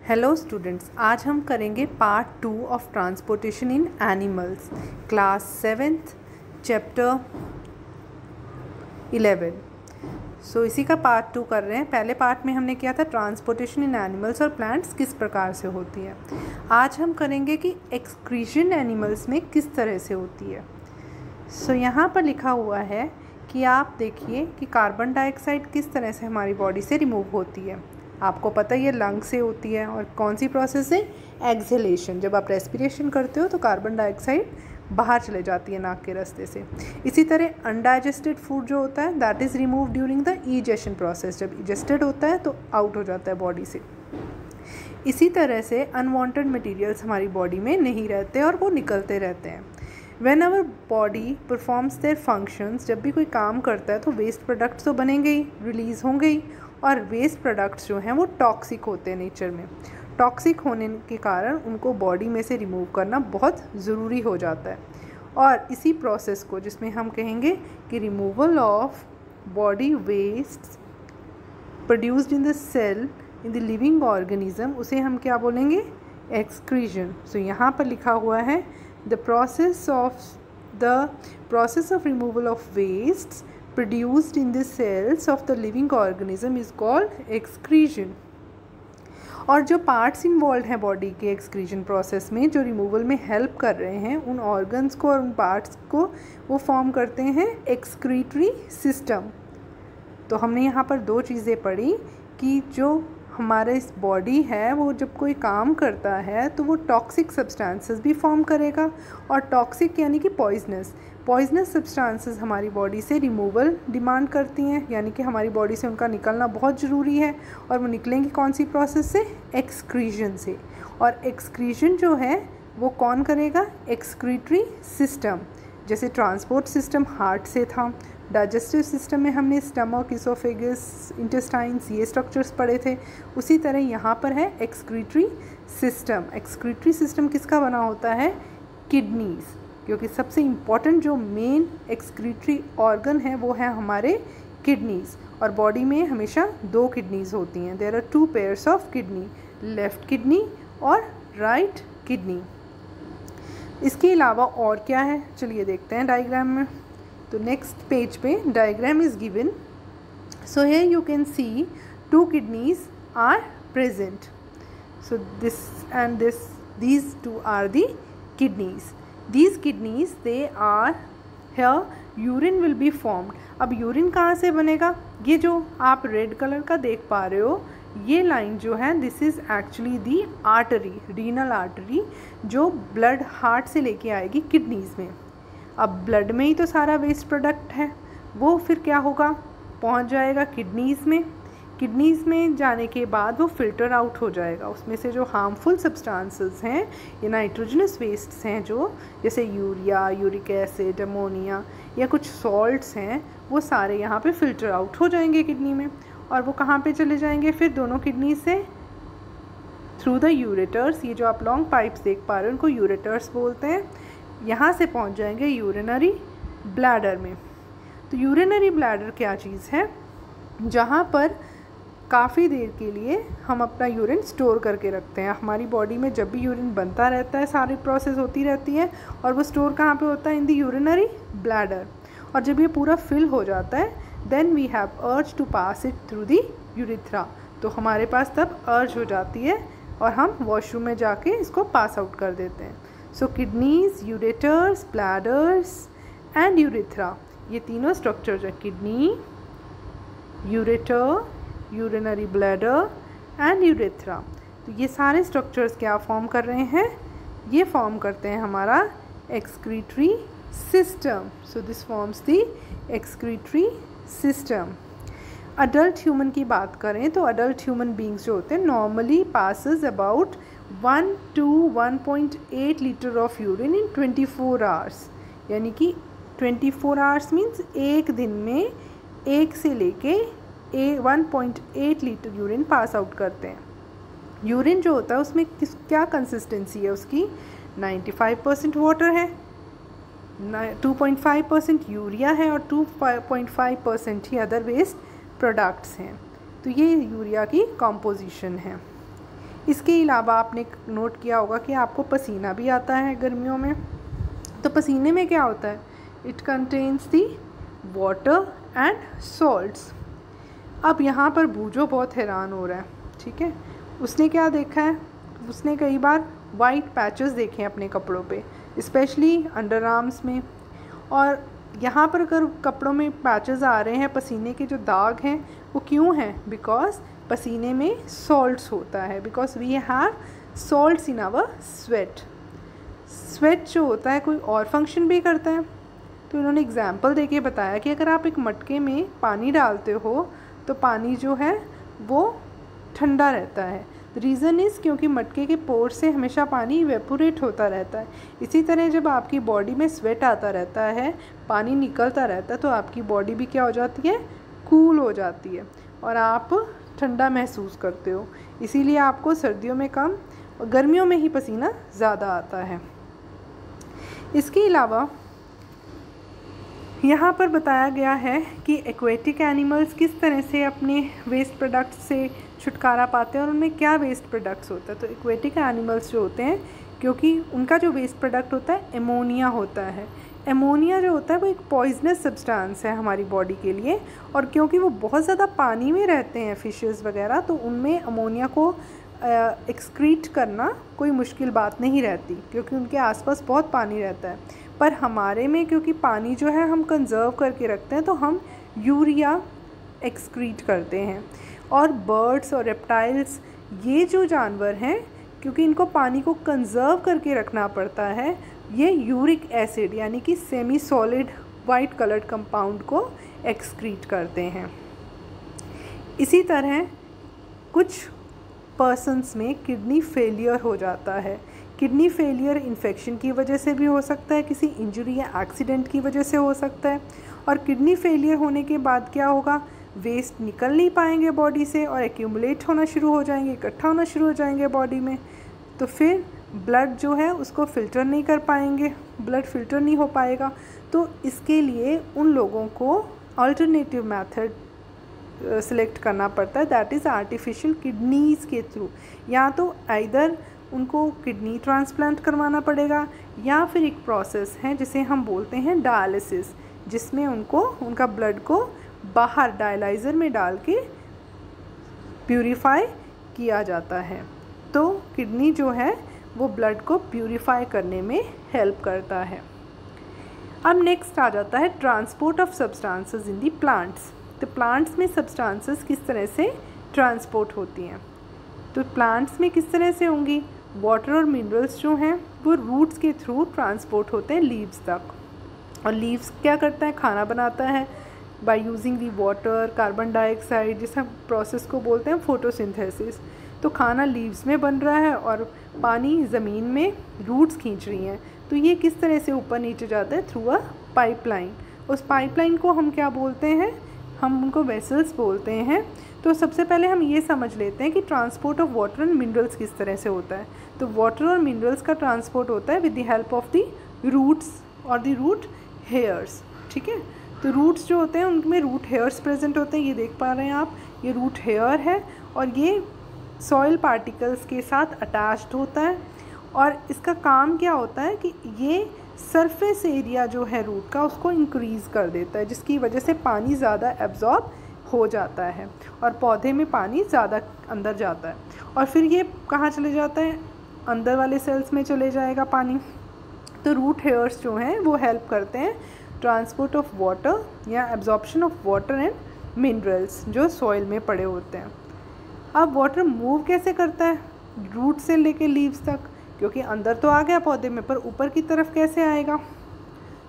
Hello students, आज हम करेंगे part 2 of transportation in animals, class 7th chapter 11। इसी का पार्ट 2 कर रहे हैं। पहले पार्ट में हमने किया था ट्रांसपोर्टेशन इन एनिमल्स और प्लांट्स किस प्रकार से होती है। आज हम करेंगे कि एक्सक्रीशन एनिमल्स में किस तरह से होती है। यहाँ पर लिखा हुआ है कि आप देखिए कि कार्बन डाइऑक्साइड किस तरह से हमारी बॉडी से रिमूव होती है। आपको पता ही है लंग से होती है, और कौन सी प्रोसेस है, एक्सहेलेशन। जब आप रेस्पिरेशन करते हो तो कार्बन डाइऑक्साइड बाहर चले जाती है नाक के रास्ते से। इसी तरह अनडाइजेस्टेड फूड जो होता है that is remove during the egestion process. जब इजेस्टेड होता है तो आउट हो जाता है बॉडी से। इसी तरह से अनवांटेड मटेरियल्स हमारी बॉडी में नहीं रहते और वो निकलते रहते हैं। When our body performs their functions, जब भी कोई काम करता है तो वेस्ट प्रोडक्ट्स तो बनेंगे ही, रिलीज़ होंगे ही, और वेस्ट प्रोडक्ट्स जो हैं वो टॉक्सिक होते हैं नेचर में। टॉक्सिक होने के कारण उनको बॉडी में से रिमूव करना बहुत ज़रूरी हो जाता है। और इसी प्रोसेस को, जिसमें हम कहेंगे कि removal of body waste produced in the cell in the living organism, उसे हम क्या बोलेंगे, एक्सक्रीशन। यहाँ पर लिखा हुआ है the process of removal of waste produced in the cells of the living organism is called excretion। और जो पार्ट्स इन्वॉल्व हैं बॉडी के एक्सक्रीशन प्रोसेस में, जो रिमूवल में हेल्प कर रहे हैं, उन ऑर्गन्स को और उन पार्ट्स को वो फॉर्म करते हैं एक्सक्रीटरी सिस्टम। तो हमने यहाँ पर दो चीज़ें पढ़ी कि जो हमारे इस बॉडी है वो जब कोई काम करता है तो वो टॉक्सिक सब्सटेंसेस भी फॉर्म करेगा, और टॉक्सिक यानी कि पॉइजनस सब्सटेंसेस हमारी बॉडी से रिमूवल डिमांड करती हैं, यानी कि हमारी बॉडी से उनका निकलना बहुत ज़रूरी है। और वो निकलेंगी कौन सी प्रोसेस से, एक्सक्रीशन से। और एक्सक्रीशन जो है वो कौन करेगा, एक्सक्रीटरी सिस्टम। जैसे ट्रांसपोर्ट सिस्टम हार्ट से था, डाइजेस्टिव सिस्टम में हमने स्टमक, इसोफेगस, इंटेस्टाइन्स, ये स्ट्रक्चर्स पढ़े थे। उसी तरह यहाँ पर है एक्सक्रीटरी सिस्टम। एक्सक्रीटरी सिस्टम किसका बना होता है, किडनीज़, क्योंकि सबसे इम्पॉर्टेंट जो मेन एक्सक्रीटरी ऑर्गन है वो है हमारे किडनीज़। और बॉडी में हमेशा दो किडनीज़ होती हैं। There are 2 pairs of kidney, left kidney और राइट किडनी। इसके अलावा और क्या है, चलिए देखते हैं डायग्राम में। तो नेक्स्ट पेज पे diagram is given. So here you can see 2 kidneys are present. So this and this, these 2 are the kidneys. These kidneys, they are here, urine will be formed. अब urine कहाँ से बनेगा, ये जो आप red colour का देख पा रहे हो, ये लाइन जो है this is actually the artery, renal artery, जो ब्लड हार्ट से लेके आएगी किडनीज़ में। अब ब्लड में ही तो सारा वेस्ट प्रोडक्ट है, वो फिर क्या होगा, पहुंच जाएगा किडनीज़ में। किडनीज़ में जाने के बाद वो फ़िल्टर आउट हो जाएगा। उसमें से जो हार्मफुल सब्सटेंसेस हैं, ये नाइट्रोजनस वेस्ट्स हैं, जो जैसे यूरिया, यूरिक एसिड, अमोनिया या कुछ सॉल्ट्स हैं, वो सारे यहाँ पे फ़िल्टर आउट हो जाएंगे किडनी में। और वो कहाँ पे चले जाएंगे फिर, दोनों किडनी से थ्रू द यूरेटर्स। ये जो आप लॉन्ग पाइप्स देख पा रहे हो उनको यूरेटर्स बोलते हैं। यहाँ से पहुँच जाएंगे यूरिनरी ब्लैडर में। तो यूरिनरी ब्लैडर क्या चीज़ है, जहाँ पर काफ़ी देर के लिए हम अपना यूरिन स्टोर करके रखते हैं। हमारी बॉडी में जब भी यूरिन बनता रहता है, सारी प्रोसेस होती रहती है, और वो स्टोर कहाँ पे होता है, इन द यूरिनरी ब्लैडर। और जब ये पूरा फिल हो जाता है then we have urge to pass it through the urethra. तो हमारे पास तब अर्ज हो जाती है और हम वॉशरूम में जाके इसको पास आउट कर देते हैं। So kidneys, ureters, bladders and urethra, ये तीनों स्ट्रक्चर्स हैं, kidney, ureter, urinary bladder and urethra. तो ये सारे स्ट्रक्चर्स क्या फॉर्म कर रहे हैं, ये फॉर्म करते हैं हमारा excretory system. So this forms the excretory system. Adult human की बात करें तो अडल्ट ह्यूमन बींग्स जो होते हैं normally passes about 1 to 1.8 litre of urine in 24 hours. यानी कि 24 आवर्स मीन्स एक दिन में 1 से लेके 1.8 लीटर यूरिन पास आउट करते हैं। यूरिन जो होता है उसमें क्या कंसिस्टेंसी है उसकी, 95% वाटर है, 2.5% यूरिया है, और 2.5% ही अदर वेस्ट प्रोडक्ट्स हैं। तो ये यूरिया की कॉम्पोजिशन है। इसके अलावा आपने नोट किया होगा कि आपको पसीना भी आता है गर्मियों में। तो पसीने में क्या होता है? It contains the water and salts. अब यहाँ पर बूझो बहुत हैरान हो रहा है, ठीक है। उसने क्या देखा है? उसने कई बार वाइट पैचेस देखे हैं अपने कपड़ों पे, स्पेशली अंडर आर्म्स में। और यहाँ पर अगर कपड़ों में पैचेस आ रहे हैं, पसीने के जो दाग हैं वो क्यों हैं? बिकॉज पसीने में सॉल्ट्स होता है, because we have salts in our sweat. Sweat जो होता है कोई और फंक्शन भी करता है। तो इन्होंने एग्जाम्पल देके बताया कि अगर आप एक मटके में पानी डालते हो तो पानी जो है वो ठंडा रहता है। रीज़न इज़ क्योंकि मटके के पोर से हमेशा पानी इवेपोरेट होता रहता है। इसी तरह जब आपकी बॉडी में स्वेट आता रहता है, पानी निकलता रहता है, तो आपकी बॉडी भी क्या हो जाती है? कूल हो जाती है और आप ठंडा महसूस करते हो। इसीलिए आपको सर्दियों में कम और गर्मियों में ही पसीना ज़्यादा आता है। इसके अलावा यहाँ पर बताया गया है कि एक्वेटिक एनिमल्स किस तरह से अपने वेस्ट प्रोडक्ट्स से छुटकारा पाते हैं और उनमें क्या वेस्ट प्रोडक्ट्स होता है। तो एक्वेटिक एनिमल्स जो होते हैं, क्योंकि उनका जो वेस्ट प्रोडक्ट होता है एमोनिया होता है। एमोनिया जो होता है वो एक पॉइजनस सब्सटेंस है हमारी बॉडी के लिए, और क्योंकि वो बहुत ज़्यादा पानी में रहते हैं फिशेस वगैरह, तो उनमें अमोनिया को एक्सक्रीट करना कोई मुश्किल बात नहीं रहती, क्योंकि उनके आसपास बहुत पानी रहता है। पर हमारे में क्योंकि पानी जो है हम कंज़र्व करके रखते हैं, तो हम यूरिया एक्सक्रीट करते हैं। और बर्ड्स और रेप्टाइल्स, ये जो जानवर हैं, क्योंकि इनको पानी को कंज़र्व करके रखना पड़ता है, ये यूरिक एसिड यानी कि semi solid white coloured compound को एक्सक्रीट करते हैं। इसी तरह कुछ पर्सन्स में किडनी फेलियर हो जाता है। किडनी फेलियर इन्फेक्शन की वजह से भी हो सकता है, किसी इंजरी या एक्सीडेंट की वजह से हो सकता है। और किडनी फेलियर होने के बाद क्या होगा? वेस्ट निकल नहीं पाएंगे बॉडी से और एक्यूमुलेट होना शुरू हो जाएंगे, इकट्ठा होना शुरू हो जाएंगे बॉडी में। तो फिर ब्लड जो है उसको फ़िल्टर नहीं कर पाएंगे, ब्लड फ़िल्टर नहीं हो पाएगा। तो इसके लिए उन लोगों को अल्टरनेटिव मेथड सिलेक्ट करना पड़ता है, दैट इज़ आर्टिफिशियल किडनीज़ के थ्रू। या तो आइदर उनको किडनी ट्रांसप्लांट करवाना पड़ेगा, या फिर एक प्रोसेस है जिसे हम बोलते हैं डायलिसिस, जिसमें उनको उनका ब्लड को बाहर डायलाइज़र में डाल के प्यूरीफाई किया जाता है। तो किडनी जो है वो ब्लड को प्यूरीफाई करने में हेल्प करता है। अब नेक्स्ट आ जाता है transport of substances in the plants. तो प्लांट्स में सब्सटेंसेस किस तरह से ट्रांसपोर्ट होती हैं? तो प्लांट्स में किस तरह से होंगी? वाटर और मिनरल्स जो हैं वो रूट्स के थ्रू ट्रांसपोर्ट होते हैं लीव्स तक। और लीव्स क्या करता है? खाना बनाता है by using the water, carbon dioxide, जिस हम प्रोसेस को बोलते हैं फोटोसिंथेसिस। तो खाना लीव्स में बन रहा है और पानी ज़मीन में रूट्स खींच रही हैं। तो ये किस तरह से ऊपर नीचे जाता है? Through a pipeline. उस पाइपलाइन को हम क्या बोलते हैं? हम उनको वेसल्स बोलते हैं। तो सबसे पहले हम ये समझ लेते हैं कि transport of water and minerals किस तरह से होता है। तो वाटर और मिनरल्स का ट्रांसपोर्ट होता है with the help of the roots और द रूट हेयर्स, ठीक है। तो रूट्स जो होते हैं उनमें रूट हेयर्स प्रेजेंट होते हैं, ये देख पा रहे हैं आप, ये रूट हेयर है और ये सॉइल पार्टिकल्स के साथ अटैच्ड होता है। और इसका काम क्या होता है कि ये सरफेस एरिया जो है रूट का उसको इंक्रीज़ कर देता है, जिसकी वजह से पानी ज़्यादा एब्जॉर्ब हो जाता है और पौधे में पानी ज़्यादा अंदर जाता है। और फिर ये कहाँ चले जाता है? अंदर वाले सेल्स में चले जाएगा पानी। तो रूट हेयर्स जो हैं वो हेल्प करते हैं ट्रांसपोर्ट ऑफ वाटर या absorption of water and minerals जो सॉइल में पड़े होते हैं। अब वाटर मूव कैसे करता है रूट से लेके लीव्स तक? क्योंकि अंदर तो आ गया पौधे में, पर ऊपर की तरफ कैसे आएगा?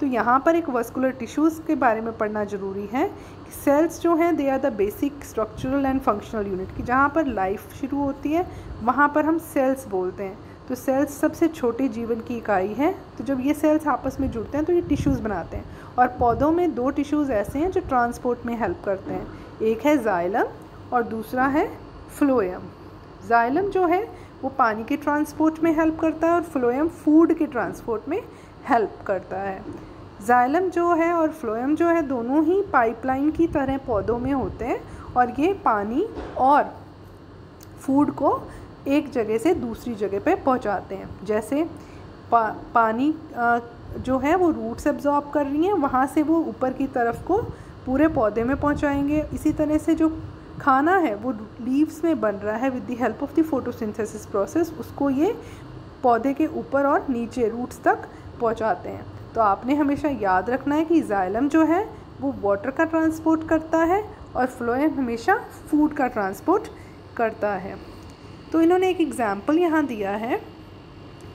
तो यहाँ पर एक वस्कुलर टिश्यूज़ के बारे में पढ़ना ज़रूरी है कि सेल्स जो हैं they are the basic structural and functional unit, कि जहाँ पर लाइफ शुरू होती है वहाँ पर हम सेल्स बोलते हैं। तो सेल्स सबसे छोटे जीवन की इकाई है। तो जब ये सेल्स आपस में जुड़ते हैं तो ये टिश्यूज़ बनाते हैं। और पौधों में दो टिश्यूज़ ऐसे हैं जो ट्रांसपोर्ट में हेल्प करते हैं, एक है जाइलम और दूसरा है फ्लोएम। जाइलम जो है वो पानी के ट्रांसपोर्ट में हेल्प करता है और फ्लोएम फूड के ट्रांसपोर्ट में हेल्प करता है। जाइलम जो है और फ्लोएम जो है दोनों ही पाइपलाइन की तरह पौधों में होते हैं और ये पानी और फूड को एक जगह से दूसरी जगह पे पहुंचाते हैं। जैसे पानी जो है वो रूट से एब्जॉर्ब कर रही हैं, वहाँ से वो ऊपर की तरफ को पूरे पौधे में पहुंचाएंगे। इसी तरह से जो खाना है वो लीव्स में बन रहा है with the help of the photosynthesis process, उसको ये पौधे के ऊपर और नीचे रूट्स तक पहुंचाते हैं। तो आपने हमेशा याद रखना है कि जाइलम जो है वो वाटर का ट्रांसपोर्ट करता है और फ्लोएम हमेशा फूड का ट्रांसपोर्ट करता है। तो इन्होंने एक एग्जाम्पल यहाँ दिया है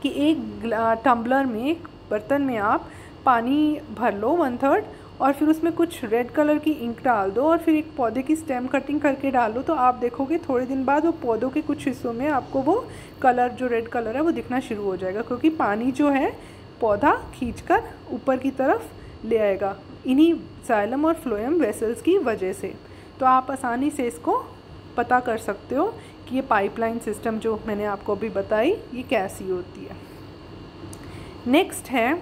कि एक टम्बलर में, एक बर्तन में आप पानी भर लो 1/3 और फिर उसमें कुछ रेड कलर की इंक डाल दो और फिर एक पौधे की स्टेम कटिंग करके डाल दो, तो आप देखोगे थोड़े दिन बाद वो पौधों के कुछ हिस्सों में आपको वो कलर, जो रेड कलर है, वो दिखना शुरू हो जाएगा, क्योंकि पानी जो है पौधा खींचकर ऊपर की तरफ ले आएगा इन्हीं जाइलम और फ्लोएम वेसल्स की वजह से। तो आप आसानी से इसको पता कर सकते हो कि ये पाइपलाइन सिस्टम जो मैंने आपको अभी बताई ये कैसी होती है। नेक्स्ट है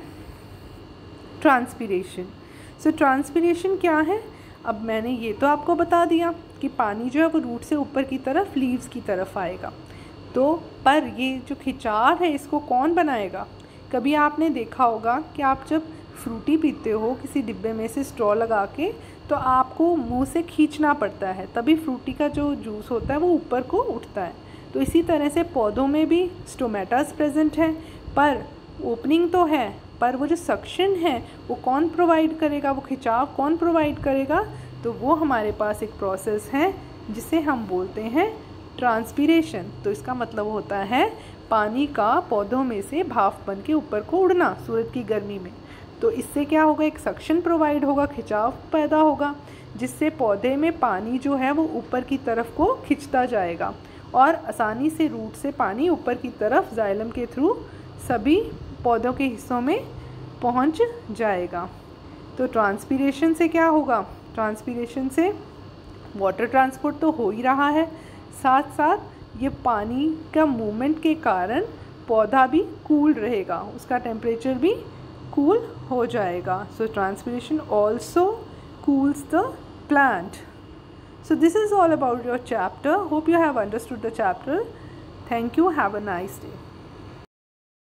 ट्रांसपीरेशन। सो ट्रांसपीरेशन क्या है? अब मैंने ये तो आपको बता दिया कि पानी जो है वो रूट से ऊपर की तरफ लीव्स की तरफ आएगा, तो पर ये जो खिंचाव है इसको कौन बनाएगा? कभी आपने देखा होगा कि आप जब फ्रूटी पीते हो किसी डिब्बे में से स्ट्रॉ लगा के, तो आपको मुंह से खींचना पड़ता है, तभी फ्रूटी का जो जूस होता है वो ऊपर को उठता है। तो इसी तरह से पौधों में भी स्टोमेटास प्रेजेंट है, पर ओपनिंग तो है, पर वो जो सक्शन है वो कौन प्रोवाइड करेगा, वो खिंचाव कौन प्रोवाइड करेगा? तो वो हमारे पास एक प्रोसेस है जिसे हम बोलते हैं ट्रांसपीरेशन। तो इसका मतलब होता है पानी का पौधों में से भाप बन के ऊपर को उड़ना सूरज की गर्मी में। तो इससे क्या होगा, एक सक्शन प्रोवाइड होगा, खिंचाव पैदा होगा, जिससे पौधे में पानी जो है वो ऊपर की तरफ को खिंचता जाएगा और आसानी से रूट से पानी ऊपर की तरफ जाइलम के थ्रू सभी पौधों के हिस्सों में पहुंच जाएगा। तो ट्रांसपीरेशन से क्या होगा? ट्रांसपीरेशन से वाटर ट्रांसपोर्ट तो हो ही रहा है, साथ साथ ये पानी का मूवमेंट के कारण पौधा भी कूल रहेगा, उसका टेम्परेचर भी कूल हो जाएगा। So transpiration also cools the plant. So this is all about your chapter. Hope you have understood the chapter. Thank you. Have a nice day.